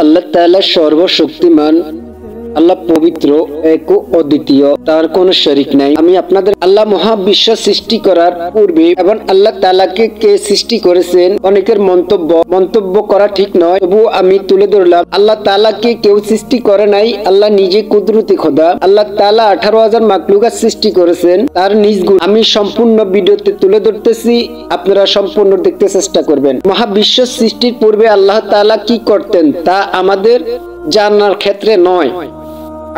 আল্লাহ তাআলা সর্বশক্তিমান, আল্লাহ পবিত্র, এক ও অদ্বিতীয়, তার কোনো শরীক নাই। আমি আপনাদের আল্লাহ মহাবিশ্ব সৃষ্টি করার পূর্বে এবং আল্লাহ তাআলাকে কে সৃষ্টি করেছেন অনেকের মন্তব্য করা ঠিক নয়, তবু আমি তুলে ধরলাম আল্লাহ তাআলাকে কেউ সৃষ্টি করে নাই। আল্লাহ নিজে কুদরতি খোদা। আল্লাহ তাআলা 18,000 মাখলুকাত সৃষ্টি করেছেন তার নিজ গুণ। আমি সম্পূর্ণ ভিডিওতে তুলে ধরতেছি, আপনারা সম্পূর্ণ দেখতে চেষ্টা করবেন। মহাবিশ্ব সৃষ্টির পূর্বে আল্লাহ তাআলা কি করতেন তা আমাদের জানার ক্ষেত্রে নয়।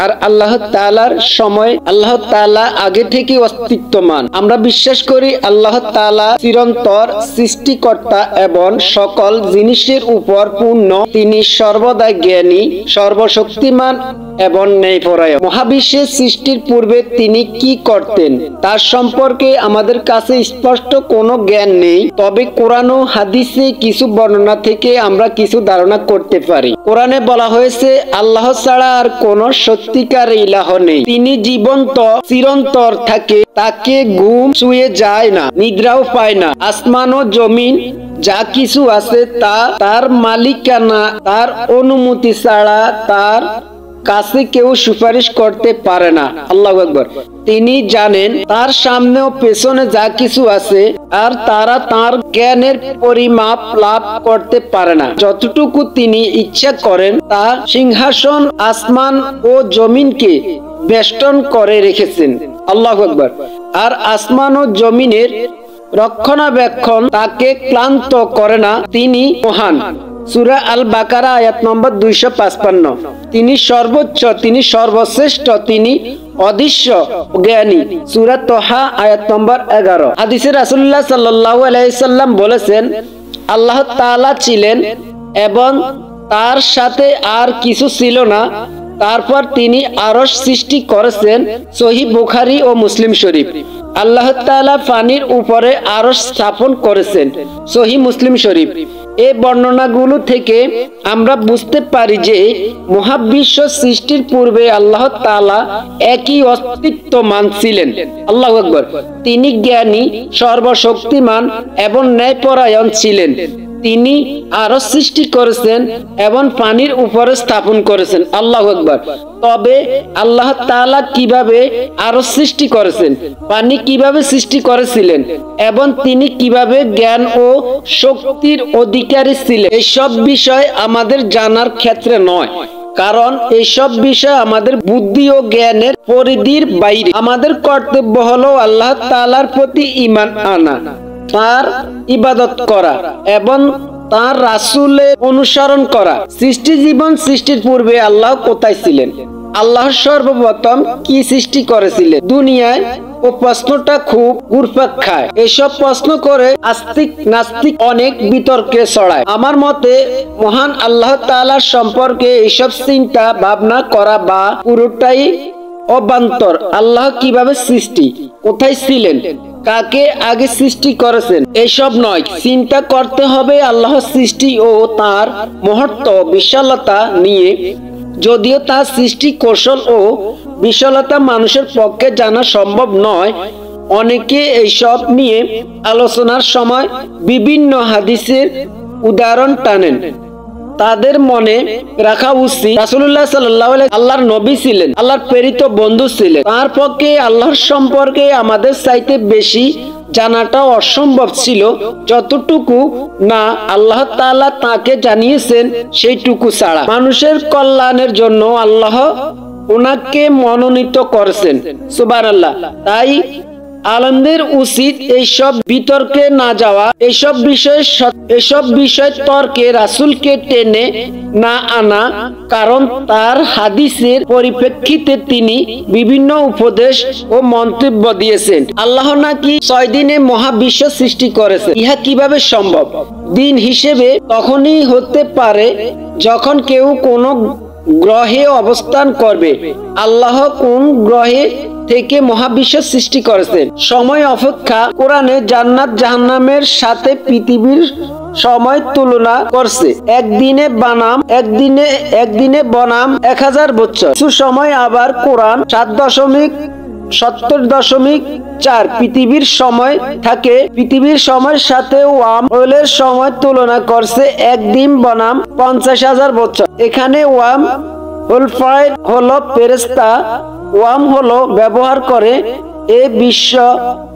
আর আল্লাহ তাআলার সময় আল্লাহ তাআলা আগে থেকে অস্তিত্বমান। আমরা বিশ্বাস করি আল্লাহ তাআলা চিরন্তর সৃষ্টিকর্তা এবং সকল জিনিসের উপর পূর্ণ। তিনি সর্বদা জ্ঞানী, সর্বশক্তিমান এবং ন্যায়পরায়ণ। মহাবিশ্বের সৃষ্টির পূর্বে তিনি কি করতেন তার সম্পর্কে আমাদের কাছে স্পষ্ট কোনো জ্ঞান নেই, তবে কোরআন ও হাদিসে কিছু বর্ণনা থেকে আমরা কিছু ধারণা করতে পারি। কোরআনে বলা হয়েছে আল্লাহ ছাড়া আর কোনো সত্যিকার ইলাহ নেই। তিনি জীবন্ত, চিরন্তর থাকে, তাকে ঘুম ছুঁয়ে যায় না, নিদ্রাও পায় না। আসমান ও জমিন যা কিছু আছে তা তার মালিকানা, তার অনুমতি ছাড়া তার কাছে কেউ সুপারিশ করতে পারে না। আল্লাহু আকবার। তিনি জানেন তার সামনে ও পেছনে যা কিছু আছে, আর তারা তার জ্ঞানের পরিমাপ লাভ করতে পারে না। যতটুকু তিনি ইচ্ছা করেন তা সিংহাসন আসমান ও জমিনকে বেষ্টন করে রেখেছেন। আল্লাহু আকবার। আর আসমান ও জমিনের রক্ষণাবেক্ষণ তাকে ক্লান্ত করে না। তিনি মহান। সূরা আল বাকারা আয়াত নম্বর 255। তিনি সর্বোচ্চ, তিনি সর্বশ্রেষ্ঠ, তিনি অদৃশ্য জ্ঞানী। সূরা তোহা আয়াত নম্বর 11। হাদিসে রাসূলুল্লাহ সাল্লাল্লাহু আলাইহি সাল্লাম বলেছেন আল্লাহ তাআলা ছিলেন এবং তার সাথে আর কিছু ছিল না। তারপর তিনি আরশ সৃষ্টি করেছেন। সহিহ বুখারী ও মুসলিম শরীফ। আল্লাহ তাআলা পানির উপরে আরশ স্থাপন করেছেন। সহিহ মুসলিম শরীফ। এই বর্ণনাগুলো থেকে আমরা বুঝতে পারি যে মহাবিশ্ব সৃষ্টির পূর্বে আল্লাহ তাআলা একই অস্তিত্বমান ছিলেন। আল্লাহু আকবার। তিনি জ্ঞানী, সর্বশক্তিমান এবং ন্যায়পরায়ণ ছিলেন। তিনি আরশ সৃষ্টি করেছেন এবং পানির উপরে স্থাপন করেছেন। আল্লাহু আকবার। তবে আল্লাহ তাআলা কিভাবে আরশ সৃষ্টি করেছেন, পানি কিভাবে সৃষ্টি করেছিলেন এবং তিনি কিভাবে জ্ঞান ও শক্তির অধিকারী ছিলেন, এইসব বিষয় আমাদের জানার ক্ষেত্রে নয়, কারণ এইসব বিষয় আমাদের বুদ্ধি ও জ্ঞানের পরিধির বাইরে। আমাদের কর্তব্য হলো আল্লাহ তাআলার প্রতি ঈমান আনা, তার ইবাদত করা এবং তার রাসূলের অনুসরণ করা। সৃষ্টি জীবন সৃষ্টির পূর্বে আল্লাহ কোথায় ছিলেন? আল্লাহ সর্বপ্রথম কি সৃষ্টি করেছিলেন দুনিয়ায়? ও প্রশ্নটা খুব ঘুরপাক খায়। এসব প্রশ্ন করে আস্তিক নাস্তিক অনেক বিতর্কে ছড়ায়। আমার মতে মহান আল্লাহ তাআলার সম্পর্কে এইসব চিন্তা ভাবনা করা বা পুরোটাই অবান্তর। আল্লাহ কিভাবে সৃষ্টি, কোথায় ছিলেন, কাকে আগে সৃষ্টি করেছেন, এসব নয়। চিন্তা করতে হবে আল্লাহ সৃষ্টি ও তার মহত্ব, বিশালতা নিয়ে। যদিও তার সৃষ্টি কৌশল ও বিশালতা মানুষের পক্ষে জানা সম্ভব নয়, অনেকে এইসব নিয়ে আলোচনার সময় বিভিন্ন হাদিসের উদাহরণ টানেন। তাদের মনে রাখা উচিত রাসূলুল্লাহ সাল্লাল্লাহু আলাইহি আল্লাহর নবী ছিলেন, আল্লাহর প্রেরিত বন্ধু ছিলেন। তার পক্ষে আল্লাহর সম্পর্কে আমাদের চাইতে বেশি জানাটা অসম্ভব ছিল, যতটুকু না আল্লাহ তাআলা তাকে জানিয়েছেন সেইটুকু ছাড়া। মানুষের কল্যাণের জন্য আল্লাহ ওনাকে মনোনীত করেছেন। সুবহানাল্লাহ। তাই আলেমদের উচিত এইসব বিতর্কে না যাওয়া, এইসব বিষয় তর্কে রাসূলকে টেনে না আনা, কারণ তার হাদিসের পরিপ্রেক্ষিতে তিনি বিভিন্ন উপদেশ ও মন্তব্য দিয়েছেন। আল্লাহ নাকি 6 দিনে মহাবিশ্ব সৃষ্টি করেছেন। ইহা কিভাবে সম্ভব? দিন হিসেবে তখনই হতে পারে যখন কেউ কোনো গ্রহে অবস্থান করবে। আল্লাহ কোন গ্রহে থেকে মহাবিশ্ব সৃষ্টি করেছেন সময় অপেক্ষা কোরআনে জান্নাত জাহান্নামের সাথে পৃথিবীর সময় তুলনা করছে। একদিনে বনাম 1000 বছর। কিছু সময় আবার কোরআন 7.5 70.4 পৃথিবীর সময় থাকে। পৃথিবীর সময়ের সাথে ওয়ার্ম হোলের সময় তুলনা করছে একদিন বনাম 50,000 বছর। এখানে ওয়ার্ম হোল পয়েন্ট হলো ফেরেশতা ওয়ার্ম হলো ব্যবহার করে এই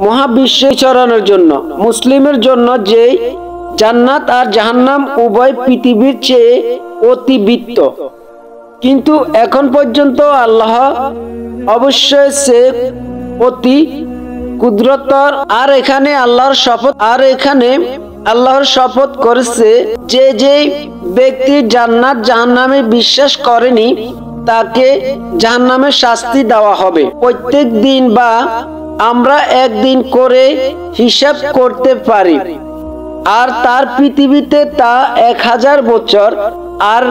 মহাবিশ্বে চরানোর জন্য। মুসলিমের জন্য যে জান্নাত আর জাহান্নাম উভয় পৃথিবীর চেয়ে অতিবৃত্ত, কিন্তু এখন পর্যন্ত আল্লাহ অবশ্যই সে অতি কুদরতর। আর এখানে আল্লাহর শপথ করেছে যে ব্যক্তি জান্নাত জাহান্নামে বিশ্বাস করেনি তাকে জাহান্নামের শাস্তি দেওয়া হবে। প্রত্যেক দিন বা আমরা একদিন করে হিসাব করতে পারি, আর তার পৃথিবীতে তা 1000 বছর। আর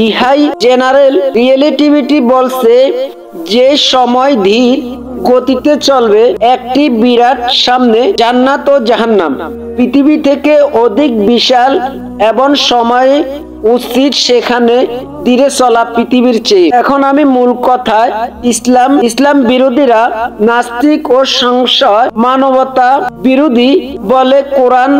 ইহাই জেনারেল রিলেটিভিটি বলছে যে সময় ধীর গতিতে চলবে। একটি বিরাট সামনে জান্নাত ও জাহান্নাম পৃথিবী থেকে অধিক বিশাল এবং সময় উচিত সেখানে ধীরে চলা পৃথিবীর চেয়ে। এখন আমি মূল কথায় ইসলাম বিরোধীরা নাস্তিক ও সংশয় মানবতা বিরোধী বলে কোরআন